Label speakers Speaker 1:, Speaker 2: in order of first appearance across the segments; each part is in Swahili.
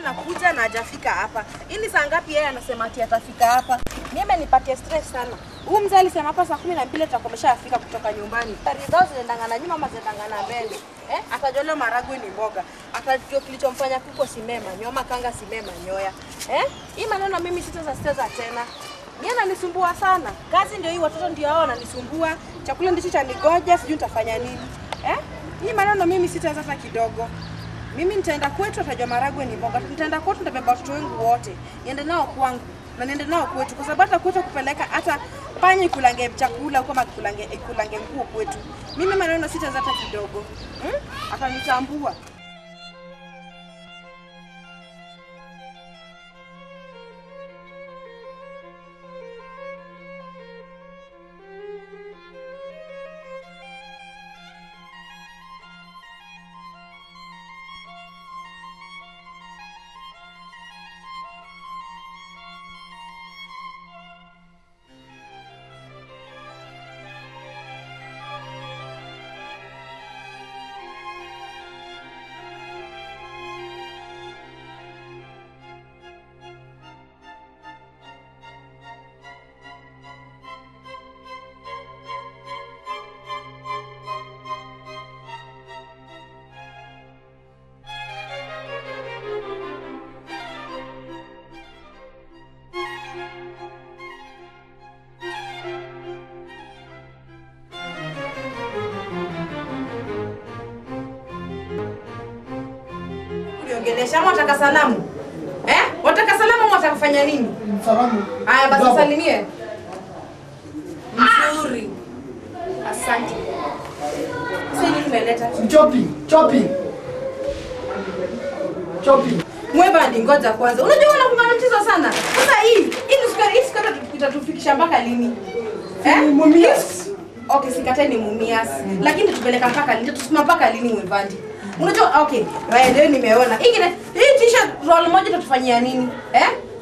Speaker 1: anakuja na hajafika hapa. Hii saa ngapi yeye anasema ati atafika hapa? Mimi nipatie stress sana. Huyu mzee alisema hapa saa 12 tutakomeshafika kutoka nyumbani. Rizao zinaendangana nyuma ama zinaendangana mbele. Atajolea maragwe ni mboga. Atajua kilichomfanya kuko simema, nyoma kanga simema nyoya. Hii maneno mimi sitazasteza tena. Mimi ananisumbua sana. Kazi ndio hii, watoto ndio hao wananisumbua. Chakula ndicho cha nigoja, sijui nitafanya nini. Hii maneno mimi sitaweza hata kidogo. Mimi nitaenda kwetu, atajua maragwe ni mboga. Nitaenda kwetu, nitabeba watoto wangu wote. Niende nao kwangu na niende nao kwetu, kwa sababu hata kwetu kupeleka hata panyi kulange chakula kama kulange nguo kwetu. Mimi maneno sitaweza hata kidogo. Atanitambua. Ongelesha wataka salamu. Wataka salamu, wataka kufanya nini?
Speaker 2: Salamu.
Speaker 1: Haya basi salimie. Mzuri. Asante. Sasa nini umeleta?
Speaker 2: Chopping.
Speaker 1: Mweba ngoja kwanza. Unajua unakumaliza sana. Sasa hii sukari tutatufikisha mpaka lini?
Speaker 2: Mumias.
Speaker 1: Okay, sikatai ni mumias. Lakini tupeleka mpaka lini? Tutasema mpaka lini Mwebandi? Unajua okay, leo nimeona. Hii t-shirt roll moja tutafanyia nini?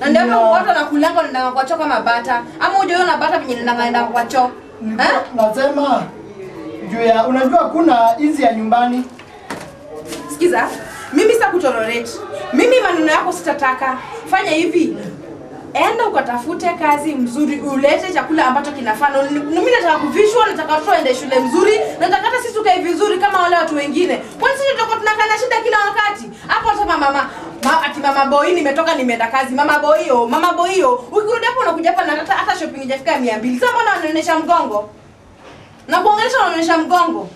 Speaker 1: Na ndio hapo watu wanakulanga wanaenda kwa choo kama bata. Ama unaona bata venye nenda kwa choo.
Speaker 2: Nasema juu ya unajua kuna hizi ya nyumbani.
Speaker 1: Sikiza, mimi sitakutolerate. Mimi maneno yako sitataka. Fanya hivi. Enda ukatafute kazi mzuri, ulete chakula ambacho kinafaa. Mimi nataka kuvishwa, nataka watoto waende shule mzuri, nataka hata sisi tukae vizuri kama wale watu wengine. Kwani sisi tutakuwa tunakaa na shida kila wakati? Hapo hata mama boy nimetoka nimeenda kazi. Mama boy, ukirudi hapo unakuja hapa na hata shopping hajafika 200. Sasa mbona unaonyesha mgongo? Na kuongelesha unaonyesha mgongo.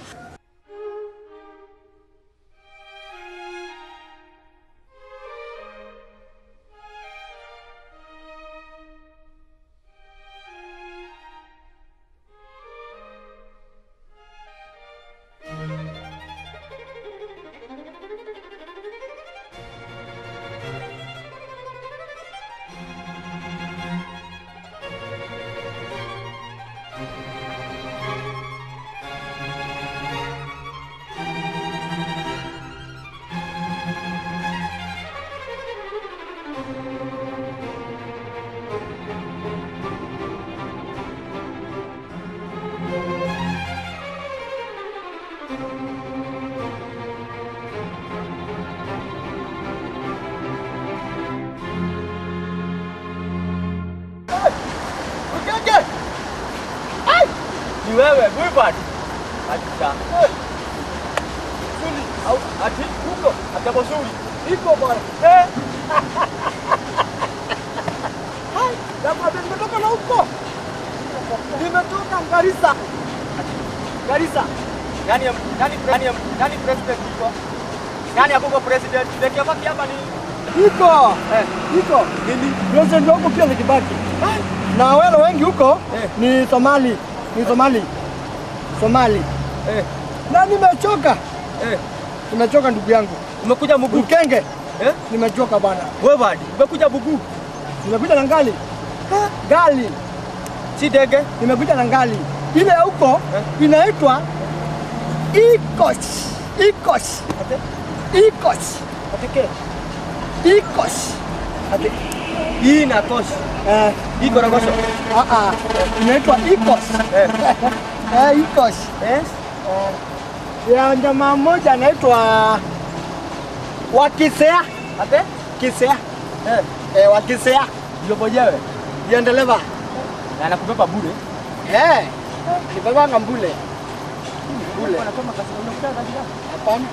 Speaker 3: Ni wewe, Mwebandi. Acha. Suli, au ati huko, atabosuli. Iko bwana. Hai, jamaa nimetoka na huko. Nimetoka Garissa. Nani president yuko? Nani hapo president? Ndio baki hapa ni
Speaker 2: Iko. Nini? President wako pia ni Kibaki. Na wale wengi huko ni Somali. Na nimechoka. Nimechoka ndugu yangu.
Speaker 3: Umekuja Mugu
Speaker 2: Ukenge. Nimechoka bana.
Speaker 3: Mwebandi, umekuja Mugu.
Speaker 2: Nimekuja na ngali. Gali.
Speaker 3: Si dege,
Speaker 2: Nimekuja na ngali. Ile huko inaitwa Ikosh.
Speaker 3: atike.
Speaker 2: Ate.
Speaker 3: Hii na koshi. Hii korogosho.
Speaker 2: Inaitwa Ikosh. Ikosh. Ya jamaa mmoja anaitwa Wakisea.
Speaker 3: Ate?
Speaker 2: Wakisea. Wakisea.
Speaker 3: Ndio mwenyewe.
Speaker 2: Ndio dereva.
Speaker 3: Na anakupepa bure.
Speaker 2: Nibeba ngambule. Bule.
Speaker 3: Anasema kasi unakutana kazi gani?
Speaker 2: Hapana.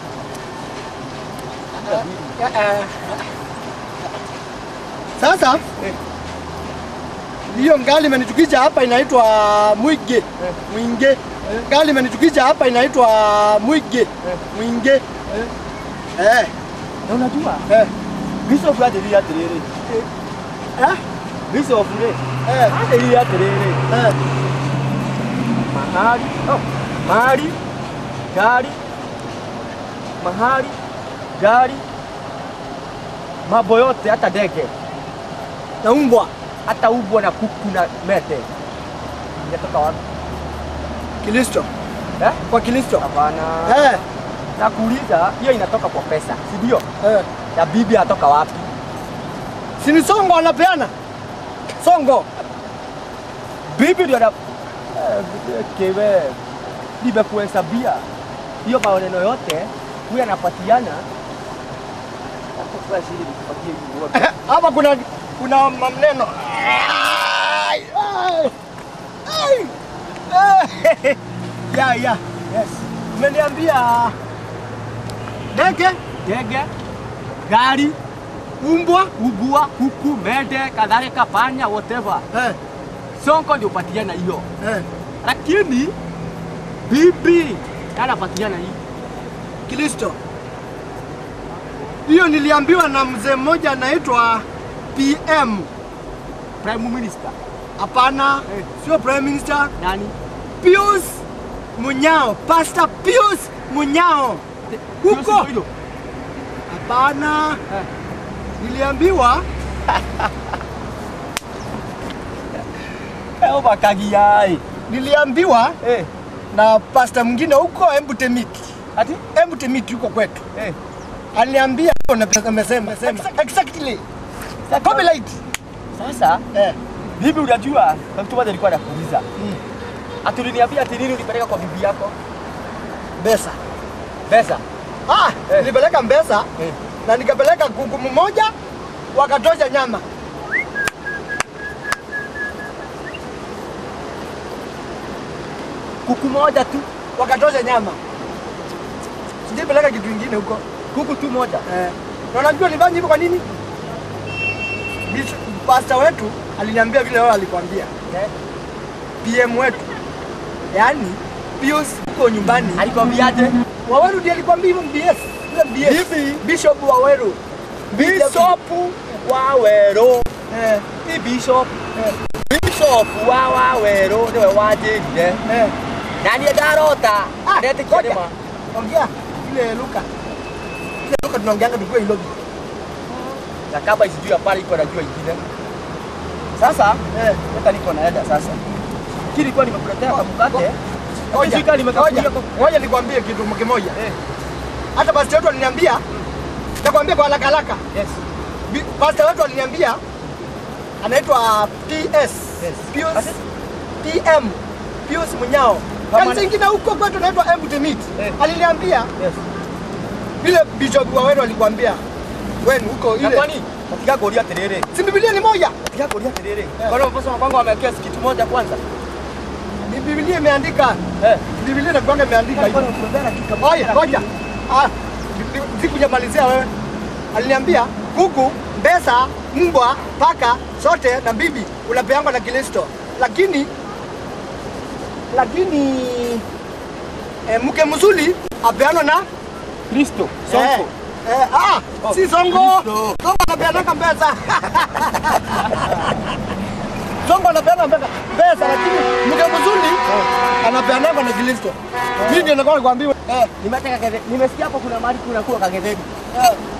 Speaker 2: Sasa hiyo ngali imenichukisha hapa inaitwa Mwige. Mwinge. Ngali imenichukisha hapa inaitwa Mwige. Mwinge.
Speaker 3: Na unajua? Bishop adelia terere. Bishop ne. Adelia terere. Mahali, gari, mambo yote hata ndege.
Speaker 2: Na umbwa.
Speaker 3: Hata umbwa na kuku na mete. Inatoka wapi?
Speaker 2: Kilisto. Kwa Kilisto.
Speaker 3: Hapana. Nakuuliza, hiyo inatoka kwa pesa, si ndio? Ya bibi atoka wapi?
Speaker 2: Si ni Songo anapeana? Songo.
Speaker 3: Bibi ndio ana kewe. Bibi kuhesabia. Hiyo maneno yote huyu anapatiana. Kwa shiri nipatie hiyo wote.
Speaker 2: Hapa kuna maneno. Yes. Umeniambia ndege,
Speaker 3: gari,
Speaker 2: umbwa,
Speaker 3: kuku, mende, kadhalika, panya, whatever. Sonko ndio patiana hiyo. Lakini bibi anapatiana hii.
Speaker 2: Kilisto. Hiyo niliambiwa na mzee mmoja anaitwa PM.
Speaker 3: Prime Minister.
Speaker 2: Hapana, sio Prime Minister.
Speaker 3: Nani?
Speaker 2: Pius Munyao, Pastor Pius Munyao. Huko. Hapana. Niliambiwa
Speaker 3: Bakagiai.
Speaker 2: Niliambiwa na pastor mwingine huko Embutemiti.
Speaker 3: Ati?
Speaker 2: Embutemiti huko kwetu. Aliniambia amesema exactly. Copyright.
Speaker 3: Sasa bibi unajua mtu mmoja alikuwa anakuuliza. Atuliniambia ati nini ulipeleka kwa bibi yako? Pesa.
Speaker 2: Nilipeleka pesa na nikapeleka kuku mmoja wakatosha nyama.
Speaker 3: Kuku moja tu
Speaker 2: wakatosha nyama. Sijapeleka kitu kingine huko.
Speaker 3: Kuku tu moja.
Speaker 2: Na unajua nilifanya hivyo kwa nini? Pastor wetu aliniambia vile wao alikwambia. PM wetu. Yaani Pius huko nyumbani.
Speaker 3: Alikwambiaje?
Speaker 2: Waweru ndiye alikwambia hivyo BS.
Speaker 3: Hivi
Speaker 2: Bishop Waweru.
Speaker 3: Bishop Waweru. Ni Bishop. Bishop Waweru ndio wajirire. Nani ndarota? Ndete kidema.
Speaker 2: Ongea ile Luka. Ile Luka tunaongeanga tukue ilobi.
Speaker 3: Na kama isijui ya pale iko anajua ingine. Sasa hata niko naenda sasa. Kile kwa nimekuletea mkate.
Speaker 2: Ngoja nikwambie kitu kimoja. Hata pastor wetu aliniambia nitakwambia kwa haraka.
Speaker 3: Yes.
Speaker 2: Pastor wetu aliniambia anaitwa PS. Pius PM. Pius Munyao. Kanisa ingine huko kwetu anaitwa Embutemiti. Aliniambia vile Bishop Waweru alikwambia wewe huko ile.
Speaker 3: Kwani katika Korea terere.
Speaker 2: Si Biblia ni moja?
Speaker 3: Katika Korea terere. Kwa nini mfano kwangu amewekea kitu moja kwanza?
Speaker 2: Ni Biblia imeandika. Biblia na kwanza imeandika hivyo. Ngoja. Sikujamalizia wewe. Aliniambia kuku, pesa, mbwa, paka, sote na bibi unapeangwa na Kilisto. Lakini mke mzuri apeano na
Speaker 3: Kristo. Songo.
Speaker 2: Si Songo. Songo anapeana pesa. Songo anapeana pesa lakini mke mzuri anapeana na Kilisto. Mimi ndio nakwambia kuambiwa.
Speaker 3: Nimetaka kagetheri. Nimesikia hapo kuna mahali kuna kula kagetheri.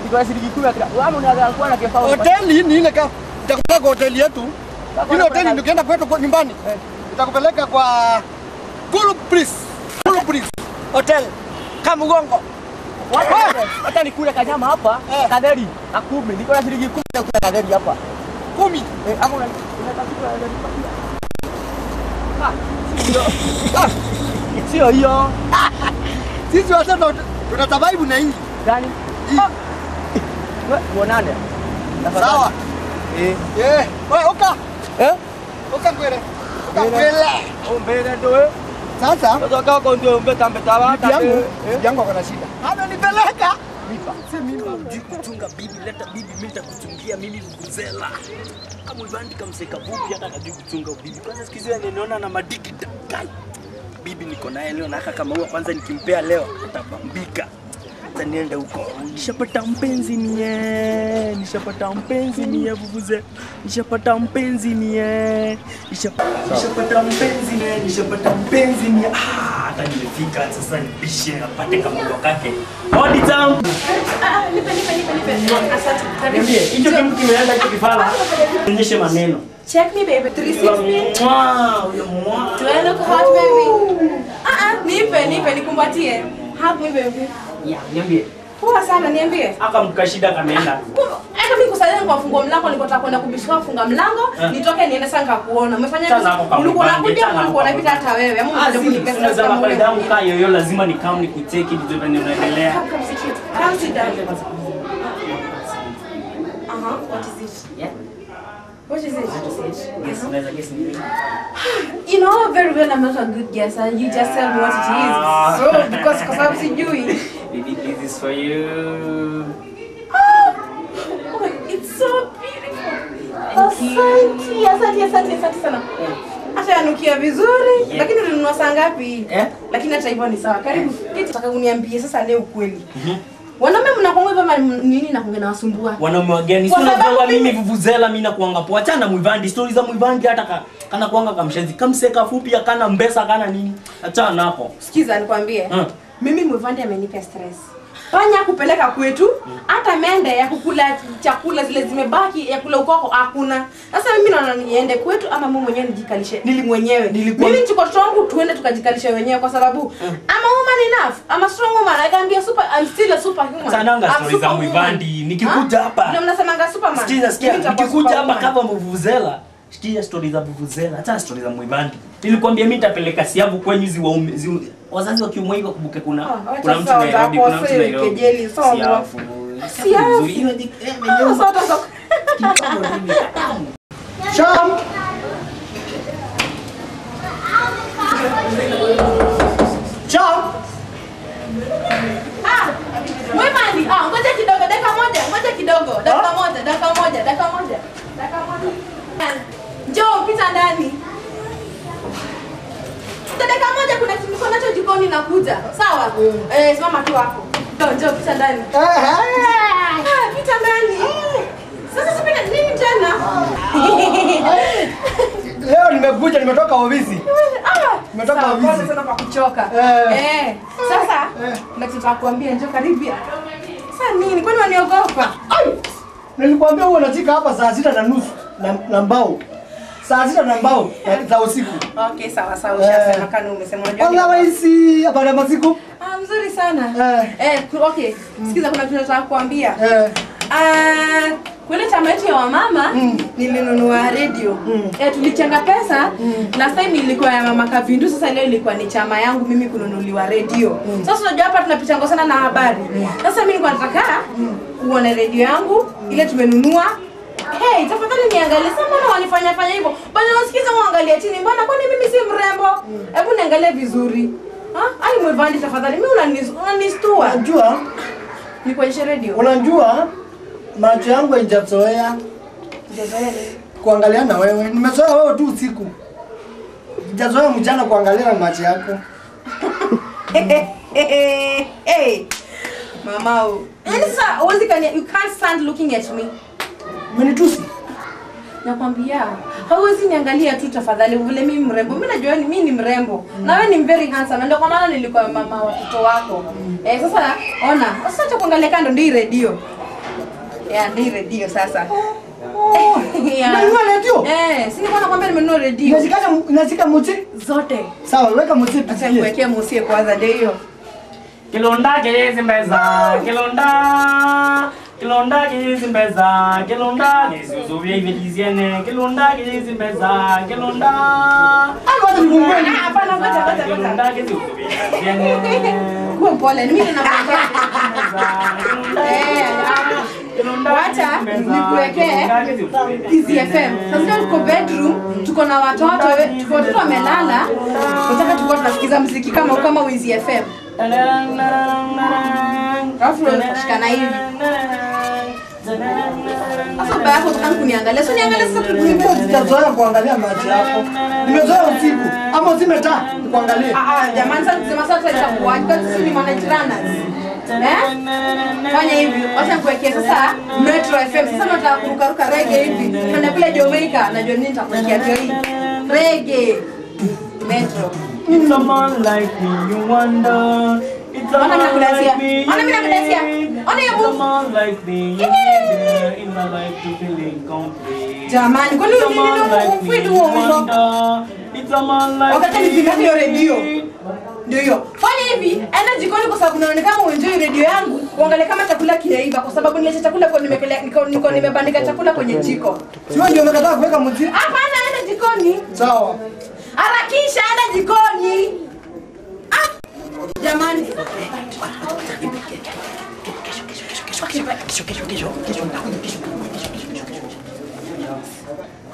Speaker 3: Iko shilingi 10 kila. Wewe unaweza kuwa na kifaa.
Speaker 2: Hoteli ni ile kama nitakupeleka kwa hoteli yetu. Ile hoteli ndio kienda kwetu kwa nyumbani. Nitakupeleka kwa Gulu Pris Hotel Kamugongo.
Speaker 3: Hata nikule kanyama hapa, kaderi na 10. Niko na shilingi 10 ya kula kaderi hapa.
Speaker 2: 10.
Speaker 3: Hapo unatakiwa nipatia. Sio hiyo.
Speaker 2: Sisi wote tuna survive na hii.
Speaker 3: Gani? Wewe uonane.
Speaker 2: Sawa. Wewe oka. Oka kwele. Oka kwele.
Speaker 3: Mbele ndio.
Speaker 2: Sasa
Speaker 3: Sasa kaka ndio mbeta hata.
Speaker 2: Yangu kuna shida. Ananipeleka.
Speaker 3: Kuchunga bibi, leta bibi, mimi nitakuchungia mimi vuvuzela. Kama ulivyoandika mseka vupi hata najui kuchunga bibi. Kwanza sikizia niona na madiki dakai. Bibi niko naye leo na kama huwa kwanza nikimpea leo atabambika. Sasa niende huko. Nishapata mpenzi mie vuvuze. Nishapata mpenzi mie. Hata nimefika sasa nipishe apate kama wakake. Hodi tamu.
Speaker 1: Nipe. Asante.
Speaker 3: Niambie, hicho kitu kimeenda hicho kifala. Nionyeshe maneno.
Speaker 1: Check me baby 360.
Speaker 3: Wow,
Speaker 1: Do I look hot baby? Nipe nikumbatie. Hug me baby.
Speaker 3: yeah, niambie.
Speaker 1: Poa sana niambie.
Speaker 3: Aka mkashida kameenda.
Speaker 1: Hata mimi kusalia kwa fungo mlango nilipotaka kwenda kubishika kufunga mlango, nitoke niende sasa nikakuona. Umefanya ulikuwa unakuja ulikuwa unapita hata wewe. Ama unataka kunipesa
Speaker 3: Unaweza kwa damu kaa yoyo lazima ni kama ni kucheki ndio unaendelea.
Speaker 1: Come sit down. What is it?
Speaker 3: Yeah.
Speaker 1: What is it?
Speaker 3: Yes, unaweza guess ni nini?
Speaker 1: You know very well I'm not a good guesser. You just tell me what it is. So because I'm sijui.
Speaker 3: Baby, this is for you.
Speaker 1: Oh, it's so beautiful. Asante sana. Hata yanukia vizuri, lakini ulinunua saa ngapi? Lakini hata hivyo ni sawa. Karibu kitu nataka uniambie sasa leo kweli. Wanaume mnakuanga hivyo nini na kuongea na wasumbua?
Speaker 3: Wanaume wageni sio unajua mimi vuvuzela mimi nakuanga poa. Achana Muivandi, stories za Muivandi hata kana kuanga kamshenzi. Kamseka fupi akana mbesa kana nini. Achana hapo.
Speaker 1: Sikiza nikwambie. Mimi Muivandi amenipa stress. Panya kupeleka kwetu, hata mende ya kukula chakula zile zimebaki ya kula ukoko hakuna. Sasa mimi naona niende kwetu ama mimi mwenyewe nijikalishe. Mimi niko strong tuende tukajikalishe wenyewe kwa sababu ama woman enough, ama strong woman I can be a super I'm still a superhuman.
Speaker 3: Sananga stories za Muivandi. Nikikuja hapa.
Speaker 1: Ndio mnasemanga superman.
Speaker 3: Sikia, nikikuja hapa kama vuvuzela. Sikia stories za vuvuzela, acha stories za Muivandi. Nilikwambia mimi nitapeleka Siabu kwenyu wazazi wa kiume hivyo kumbuke kuna mtu Nairobi, kuna mtu Nairobi.
Speaker 1: Kejeli sawa. Siabu. Sasa
Speaker 2: Sham.
Speaker 1: Muivandi, ngoja kidogo, dakika moja. Njoo pita ndani. Dakika moja kuna kitu niko nacho jikoni nakuja. Sawa? Simama tu hapo. Njoo pita ndani. Pita ndani. Sasa sipenda nini tena?
Speaker 2: Leo nimekuja nimetoka ofisi. Nimetoka ofisi.
Speaker 1: Pole sana kwa kuchoka. Sasa nataka kuambia njoo karibia. Sasa nini? Kwani waniogopa?
Speaker 2: Nilikwambia wewe unachika hapa saa 6:30 na mbao. Saa 6 na mbao za usiku.
Speaker 1: Okay, sawa. Ushasema kana umesema unajua.
Speaker 2: Otherwise habari masiku.
Speaker 1: Mzuri sana. Okay. Sikiza kuna kitu nataka kuambia. Kule chama yetu ya wamama nilinunua radio. Tulichanga pesa. Last time ilikuwa ya mama Kavindu, sasa leo ilikuwa ni chama yangu mimi kununuliwa radio. Sasa unajua hapa tunapita sana na habari. Sasa mimi nilikuwa nataka uone radio yangu ile tumenunua. Hey, tafadhali niangalie sana mbona wanifanya hivyo. Bwana unasikiza muangalie chini. Mbona kwani mimi si mrembo? Hebu niangalie vizuri. Ai Muivandi tafadhali mimi unanistua.
Speaker 2: Unajua?
Speaker 1: Ni kwenye radio.
Speaker 2: Unajua? Macho yangu haijazoea. Kuangalia na wewe. Nimezoea wewe tu usiku. Sijazoea mchana kuangalia na macho yako.
Speaker 1: Hey. Mama. Sasa you can't stand looking at me.
Speaker 2: Umenitusi?
Speaker 1: Nakwambia, hauwezi niangalia tu tafadhali vile mimi mrembo. Mimi najua mimi ni mrembo. Na wewe ni very handsome. Ndio kwa maana nilikuwa mama watoto wako. Sasa ona, sasa acha kuangalia kando ndio radio. Ndio radio sasa.
Speaker 2: Unanunua radio?
Speaker 1: Si nilikuwa nakwambia nimenunua radio.
Speaker 2: Unashika muti?
Speaker 1: Zote.
Speaker 2: Sawa, weka muti
Speaker 1: Acha kuwekea musi kwanza ndio hiyo.
Speaker 3: Kilonda kizi mbeza, kilonda kizi mbeza, kilonda kizi uzuvia iveliziene, kilonda kizi mbeza, kilonda.
Speaker 2: Wacha nikumbeni.
Speaker 1: Hapana ngoja.
Speaker 3: Kilonda kizi uzuvia iveliziene.
Speaker 1: Kwa pole, mimi ninakwambia. Wacha nikuwekee Easy FM. Sasa tuko bedroom, tuko na watoto wamelala. Nataka tuko tunasikiza muziki kama Easy FM. Alafu tunashikana hivi. Sasa baba yako unataka kuniangalia. Sio niangalie sasa
Speaker 2: Tutazoea kuangalia macho yako. Nimezoea usiku. Ama uzime taa kuangalia.
Speaker 1: Jamani sasa itakuwa kwa sisi ni managers. Fanya hivi. Wacha nikuwekee sasa Metro FM. Sasa nataka kuruka reggae hivi. Tunaenda kule Jamaica na nini nitakuwekea hiyo hii. Reggae. Metro.
Speaker 3: It's a man like me, you wonder. It's a man like me. It's a man like me. In my life to feeling complete.
Speaker 1: Jamani, kwani nini huo?
Speaker 3: It's a man like
Speaker 1: wakati nipigane radio. Ndio hiyo. Fanya hivi, enda jikoni kwa sababu naonekana kama uenjoy radio yangu. Uangalie kama chakula kinaiva kwa sababu nilecha chakula kwa niko nimebandika chakula kwenye jiko.
Speaker 2: Sio ndio umekataa kuweka muziki?
Speaker 1: Hapana, enda jikoni.
Speaker 2: Sawa.
Speaker 1: Harakisha, enda jikoni. Jamani.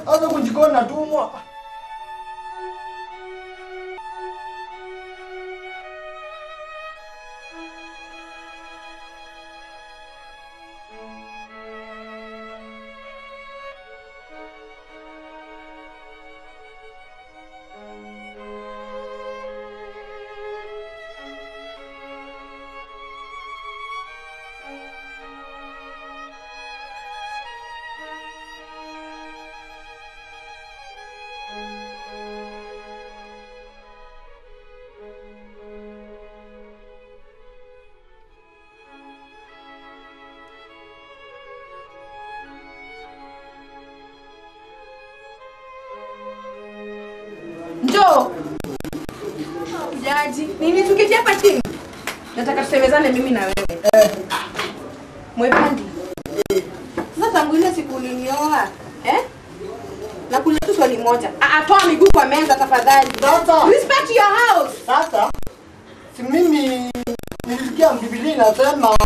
Speaker 2: Sasa kujikoni natumwa.
Speaker 1: Njoo. Jaji, nini tuketi hapa chini? Nataka tusemezane mimi na wewe. Mwepandi. Sasa tangu ile siku ulinioa, na kuna tu swali moja. Toa miguu kwa meza tafadhali.
Speaker 2: Sasa.
Speaker 1: Respect your house.
Speaker 2: Sasa si mimi nilisikia Biblia inasema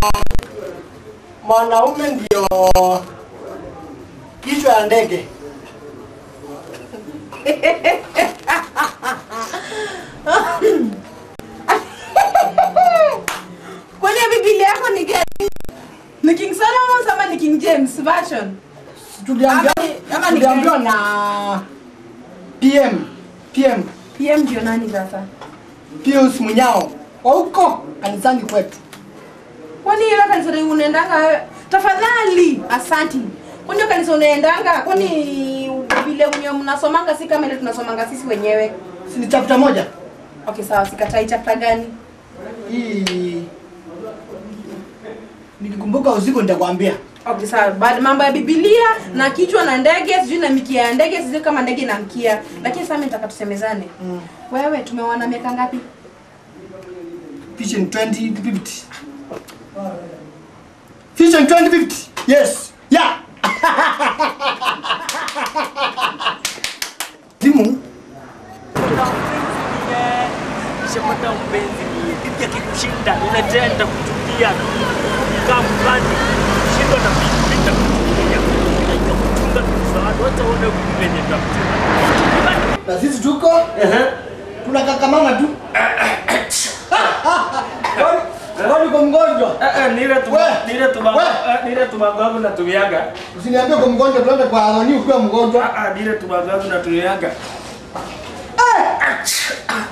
Speaker 2: mwanaume ndio kichwa ya ndege.
Speaker 1: Kwani Biblia yako ni gani? Ni King Solomon ama ni King James version?
Speaker 2: Tuliambiwa na PM
Speaker 1: ndio nani sasa?
Speaker 2: Pius Munyao. Huko kanisani kwetu.
Speaker 1: Kwani ile kanisa ndio unaendanga wewe? Tafadhali, asanti. Kwani kanisa unaendanga? Kwani vile mnasomanga si kama ile tunasomanga sisi wenyewe?
Speaker 2: Si ni chapter moja?
Speaker 1: Okay, sawa, sikatai. Chapter gani?
Speaker 2: Hii nikikumbuka usiku nitakwambia.
Speaker 1: Okay, sawa. Baada mambo ya Biblia na kichwa na ndege, sijui na mikia ya ndege, sijui kama ndege na mkia. Lakini sasa mimi nataka tusemezane. Wewe tumeoana miaka ngapi?
Speaker 2: Vision 2050. Vision 2050. Yes. Yeah. Timu.
Speaker 3: Nishapata mpenzi mimi. Bibi akikushinda, unatenda kutulia. Kama fulani. Shinda na bibi nitakutumia. Nitakutunga msaada. Wacha uone venye nitakutunga.
Speaker 2: Na sisi tuko? Tunakakamama tu. Kwani kwa mgonjwa?
Speaker 3: Nile tumagavu na tumiaga.
Speaker 2: Usiniambie kwa mgonjwa tuende kwa Aroni ukiwa mgonjwa.
Speaker 3: Nile tumagavu na tumiaga.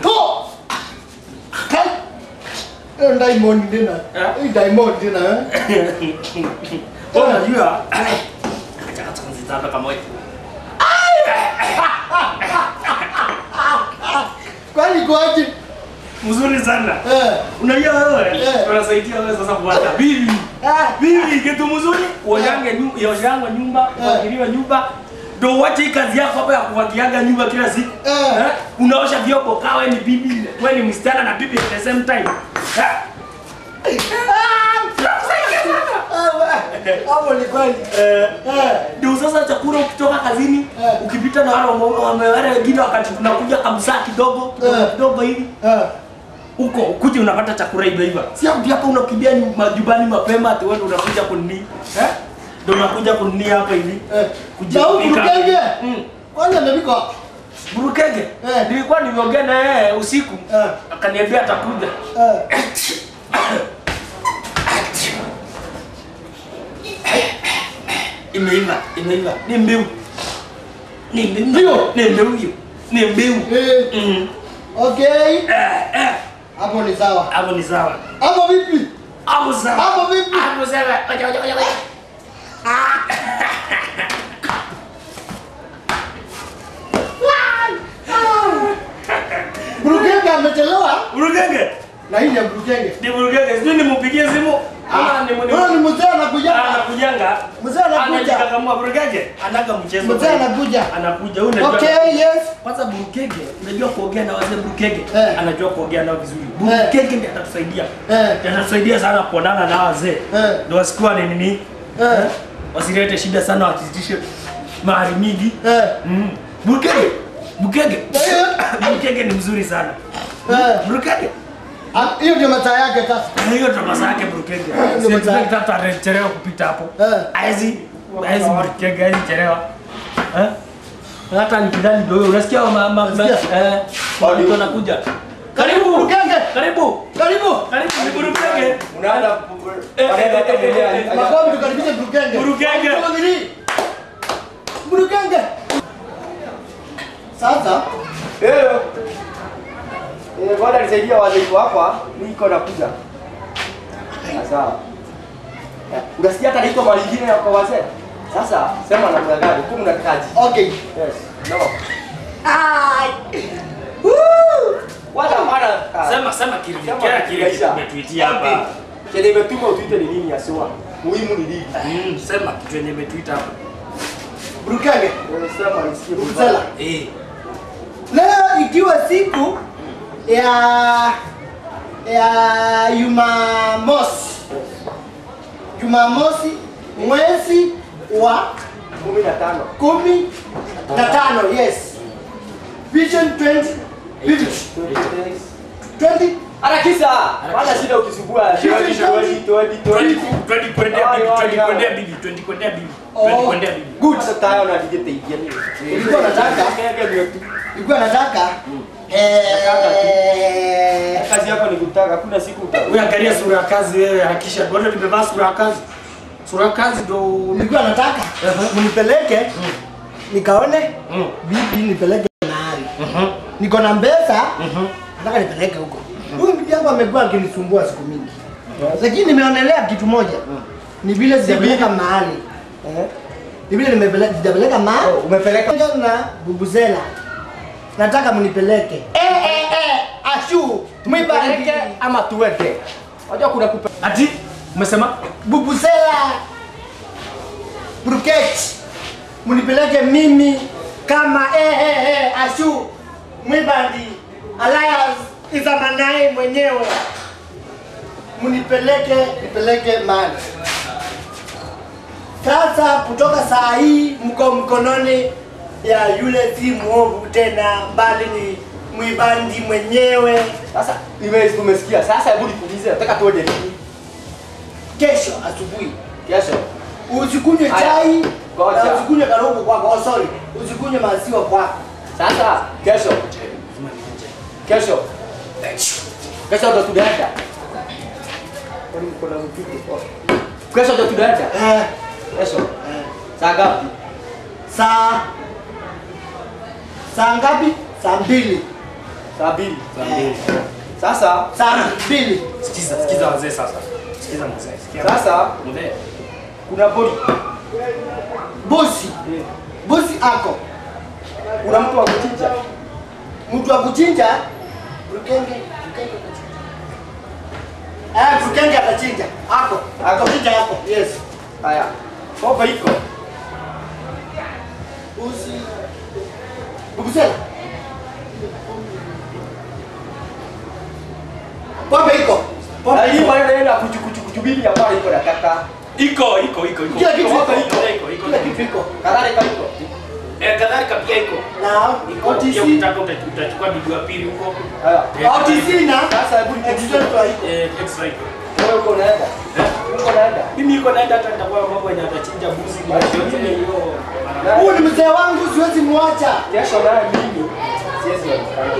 Speaker 2: To! Kai! Diamond tena. Hii diamond tena
Speaker 3: Unajua? Acha tuanze kama wewe.
Speaker 2: Kwani kwaje?
Speaker 3: Mzuri sana. Unajua wewe? Unasaidia wewe sasa kuacha bibi. Bibi kitu mzuri, uojange nyumba, uangiliwe nyumba. Ndio wache kazi yako hapa ya kuwakiaga nyumba kila siku. Unaosha vyombo kawe ni bibi, wewe ni msichana na bibi at the same time.
Speaker 2: Hapo ni kweli.
Speaker 3: Ndio sasa chakula ukitoka kazini, ukipita na wale wengine wakati tunakuja kamsa kidogo hivi. Huko ukuje unapata chakula hivyo. Si hapo hapa unakimbia majumbani mapema ati wewe unakuja kunini. Ndio nakuja kununia hapa hivi.
Speaker 2: Kuja Burukenge. Kwanza ndiko.
Speaker 3: Burukenge. Nilikuwa nimeongea na yeye usiku. Akaniambia atakuja. Imeiva. Ni mbiu. Ni mbiu.
Speaker 2: Okay. Hapo ni sawa. Hapo vipi?
Speaker 3: Hapo sawa.
Speaker 2: Burukenge amechelewa.
Speaker 3: Burukenge.
Speaker 2: Na hii ni Burukenge.
Speaker 3: Ni Burukenge. Sijui nimpigie simu.
Speaker 2: Wewe ni mzee anakujanga. Mzee anakuja.
Speaker 3: Anajikamua Burukenge. Anaga mchezo.
Speaker 2: Mzee anakuja.
Speaker 3: Huyu unajua.
Speaker 2: Okay, yes.
Speaker 3: Kwanza Burukenge, unajua kuongea na wazee Burukenge. Anajua kuongea nao vizuri. Burukenge ndiye atatusaidia. Atatusaidia sana kuonana na wazee. Ndio wasikuwa ni nini? Wasilete shida sana wakizitishe mahari mingi. Burukenge ni mzuri sana. Burukenge.
Speaker 2: Hiyo ndio mataa yake sasa.
Speaker 3: Hiyo ndio masaa yake Burukenge. Sisi tata anachelewa kupita hapo. Aizi Burukenge anachelewa. Hata nikidhani ndio unasikia ndio anakuja. Karibu
Speaker 2: Burukenge.
Speaker 3: Karibu Burukenge.
Speaker 4: Unaanza
Speaker 2: Makofi tukaribishe Burukenge. Burukenge. Sasa
Speaker 4: bwana nisaidia wazee hapa, niko nakuja. Sawa. Unasikia hata niko mali nyingine kwa wazee. Sasa sema na mwana gani? Huko mnatakaji.
Speaker 2: okay.
Speaker 4: Yes. No.
Speaker 3: Sema kile umetuitia hapa.
Speaker 4: Kile imetuma utuite ni nini yaswa? Muhimu ni nini?
Speaker 3: Sema kitu yenye umetuita hapa.
Speaker 2: Burukenge.
Speaker 4: Sema nisikie
Speaker 2: Burukenge. Leo ikiwa siku ya Jumamosi mwezi wa 15. Yes. Vision 20.
Speaker 4: Harakisha. Wala shida ukisubua.
Speaker 3: 20
Speaker 2: Good.
Speaker 4: Sasa tayo na digite igiani.
Speaker 2: Nilikuwa nataka
Speaker 4: kazi yako ni kutaka, hakuna siku utaka.
Speaker 3: Wewe angalia sura ya kazi wewe, hakisha bwana nimevaa sura ya kazi. Sura ya kazi ndio
Speaker 2: nilikuwa nataka mnipeleke nikaone bibi, nipeleke mahali. Niko na pesa, nataka nipeleke huko. Huyu bibi yangu amekuwa akinisumbua siku mingi. Lakini nimeonelea kitu moja. Ni vile sijapeleka mahali. Ni vile sijapeleka mahali.
Speaker 4: Umepeleka
Speaker 2: na Bubuzela. Nataka mnipeleke. Ashu,
Speaker 4: mwipeleke ama tuweke. Unajua kuna kupe.
Speaker 3: Ati umesema
Speaker 2: Bubuzela. Bruketi. Mnipeleke mimi kama Ashu Mwibandi Alliance Izamanai mwenyewe. Nipeleke mali. Sasa kutoka saa hii mko mkononi ya yule si muovu tena, bali ni Mwibandi mwenyewe.
Speaker 4: Sasa umesikia. Sasa hebu nikuulize, nataka tuende nini?
Speaker 2: Kesho asubuhi.
Speaker 4: Kesho
Speaker 2: Usikunywe chai,
Speaker 4: Ngoja.
Speaker 2: na usikunywe karogo kwako. Oh sorry. Usikunywe maziwa kwako.
Speaker 4: Sasa kesho ndo tunaenda. Kuna mpito. Kesho ndo tunaenda. Kesho. Saa ngapi?
Speaker 2: Saa ngapi? Saa 2.
Speaker 4: Saa 2. Sasa
Speaker 2: Saa 2.
Speaker 3: sikiza wazee sasa. Sikiza mzee.
Speaker 4: Sasa
Speaker 3: Mzee.
Speaker 4: kuna bodi.
Speaker 2: Bosi ako.
Speaker 4: Kuna mtu wa kuchinja.
Speaker 2: Mtu wa kuchinja? Brukenge. Brukenge atachinja. Ako. Kuchinja yako. Yes.
Speaker 4: Haya. Kopa iko.
Speaker 2: Bubusela. Pombe iko.
Speaker 4: Hii maneno yana kuchubili ya pale iko na kaka.
Speaker 3: Iko.
Speaker 2: Kila kitu iko.
Speaker 3: Kila kitu iko.
Speaker 4: Kadhalika iko.
Speaker 3: Kadhalika pia iko.
Speaker 2: Na
Speaker 3: OTC
Speaker 2: OTC.
Speaker 3: utachukua bibi wa pili huko.
Speaker 4: Haya.
Speaker 2: OTC na
Speaker 4: Sasa hebu
Speaker 2: extra iko.
Speaker 3: Extra iko.
Speaker 4: wewe uko naenda. Uko naenda.
Speaker 3: Mimi niko naenda hata nitakuwa mambo yenye atachinja mbuzi yote hiyo.
Speaker 2: Huyu ni mzee wangu, siwezi muacha.
Speaker 4: Kesho naye mimi siwezi kukaa.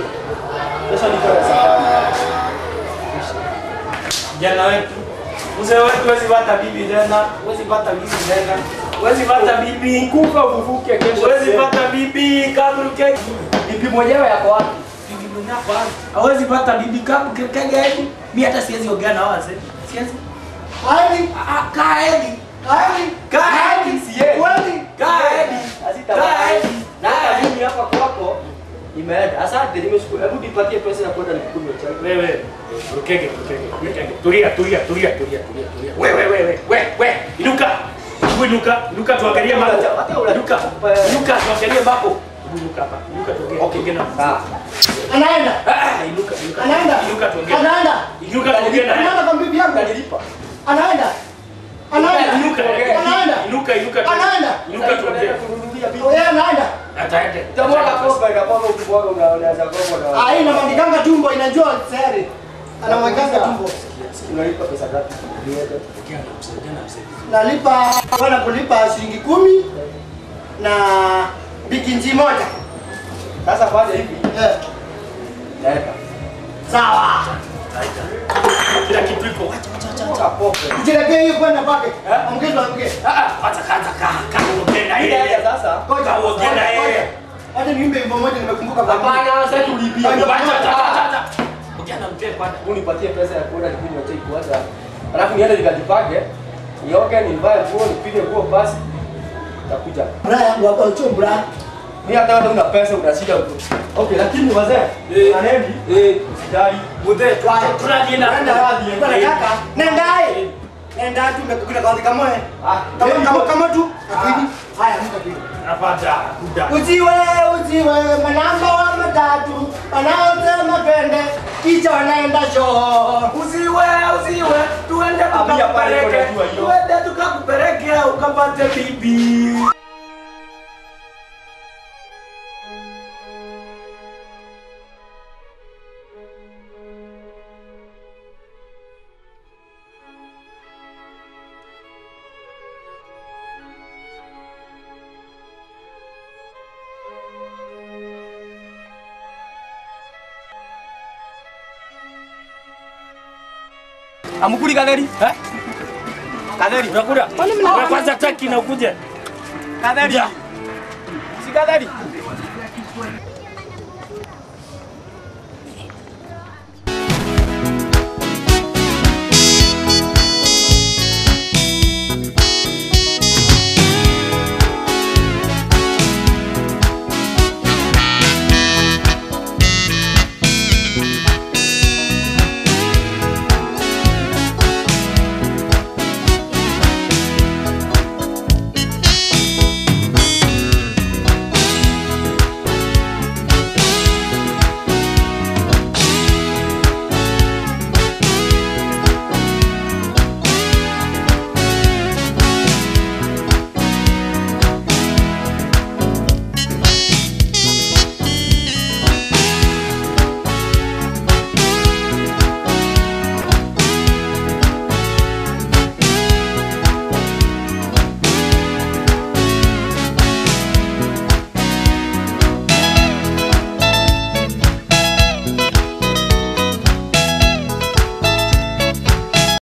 Speaker 4: Kesho niko na safari.
Speaker 3: Jana wetu. Mzee wetu huwezi pata bibi tena. Huwezi pata bibi tena. Huwezi pata bibi.
Speaker 4: Kufa uvuke kesho.
Speaker 3: Huwezi pata bibi kabla keki.
Speaker 4: Bibi mwenyewe yako wapi?
Speaker 3: Bibi mwenyewe wapi? Hawezi pata bibi kabla keki gani? Mimi hata siwezi ongea na wazee. Siwezi.
Speaker 2: Haidi.
Speaker 3: Kaedi.
Speaker 2: Haidi.
Speaker 3: Kaedi.
Speaker 4: Siwezi.
Speaker 2: Kweli?
Speaker 3: Kaedi.
Speaker 4: Kaedi. Na hata mimi hapa kwako imeenda. Asante nimeshukuru. Hebu nipatie pesa ya kwenda nikunywe chai.
Speaker 3: Wewe. Rukege. Tulia. Wewe. Inuka. Inuka tuangalie mambo. Inuka tuangalie mambo. Inuka hapa. Inuka tuongee. Okay, na.
Speaker 4: Sawa.
Speaker 2: Anaenda.
Speaker 3: Inuka.
Speaker 2: Anaenda.
Speaker 3: Inuka tuongee.
Speaker 2: Anaenda.
Speaker 3: Inuka tuongee na.
Speaker 2: Anaenda kwa bibi yangu.
Speaker 4: Nalipa.
Speaker 2: Anaenda. Anaenda.
Speaker 3: Inuka.
Speaker 2: Anaenda.
Speaker 3: Inuka.
Speaker 2: Anaenda.
Speaker 3: Inuka tuongee.
Speaker 2: Yeye anaenda.
Speaker 3: Ataende.
Speaker 4: Tamwaga kopa na kwamba ukibwaga unaweza kopa na.
Speaker 2: Haina mandikanga tumbo inajua tayari. Anamwaganga tumbo.
Speaker 4: Unalipa pesa ngapi?
Speaker 2: Nalipa bwana kulipa shilingi 10 na bikinji moja.
Speaker 4: Sasa fanya hivi. Leta.
Speaker 2: Sawa.
Speaker 3: Kila kitu iko.
Speaker 4: Acha pope.
Speaker 2: Ujilegee hiyo kwenda pake. Amkezo amke.
Speaker 3: Acha ongea na
Speaker 4: Ile
Speaker 3: yeye.
Speaker 4: sasa.
Speaker 2: Ngoja
Speaker 3: Ongea na yeye.
Speaker 2: hata niimbe wimbo moja nimekumbuka kwa.
Speaker 4: Hapana, sasa tulipia.
Speaker 3: Acha. Ongea na mzee kwanza.
Speaker 4: Unipatie pesa ya kwenda nikunywe chai kwanza. Alafu niende nikajipange. Nioge nivae nguo nipige nguo basi. Takuja.
Speaker 2: Bra yangu hapo chumbra.
Speaker 4: Mimi hata una pesa unashinda huko. Okay, lakini wazee, anaendi? Sidai.
Speaker 3: Mzee tunajienda.
Speaker 2: Kaka, nendae. Nenda tu nimekuja kwa kama wewe. Kama tu. Haya mko hivi.
Speaker 3: Napata kuda.
Speaker 2: Ujiwe manamba wa matatu. Wanaosema twende kicha wanaenda show.
Speaker 3: Usiwe tuende tukakupeleke. Tuende tukakupeleke ukapate bibi.
Speaker 4: Amukuli kaderi? Kaderi.
Speaker 3: Unakula? Wewe kwanza taki na ukuje.
Speaker 4: Kaderi. Si kaderi.